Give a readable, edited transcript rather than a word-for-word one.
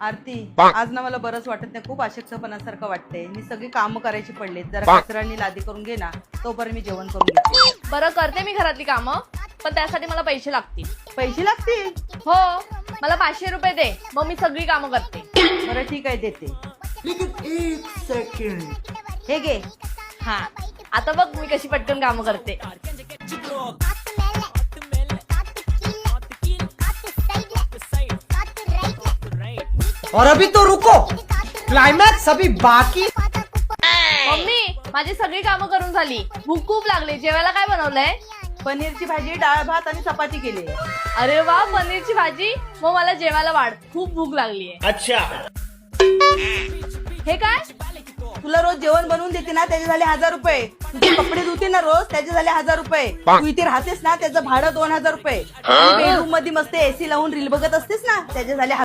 आरती, आज ना मला बरंच वाटत नाही, खूप अशक्तपणासारखं वाटतंय. मी सगळी कामं करायची पडलीत. जरा कचरांनी लादी करून घे ना, तोपर्यंत मी जेवण करून घेते. बरं करते मी घरातली कामं, पण त्यासाठी मला पैसे लागतील. पैसे लागतील? हो, मला 500 रुपये दे, मग मी सगळी कामं करते. बरं ठीक आहे, देते. एक सेकंड. हे घे. हा, आता बघ मी कशी पटकन कामं करते. और अभी तो रुको, क्लाइमैक्स अभी बाकी. मम्मी, माझी सगळी कामं करून झाली. भूक खूप लागली. जेवायला काय बनवलंय? पनीरची भाजी, डाळ भात आणि चपाती केली. अरे वा, पनीरची भाजी. मग मला जेवायला वाढ, खूप भूक लागलीये. अच्छा. हे काय? तुला रोज जेवण बनवून देते ना, त्याचे झाले 1000 रुपये. तुझे कपडे धुते ना रोज, त्याचे झाले 1000 रुपये. तू इथे राहतेस ना, त्याचं भाडं 2000 रुपये. बेडरूम मध्ये मस्त एसी लावून रील बघत असतेस ना, त्याचे झाले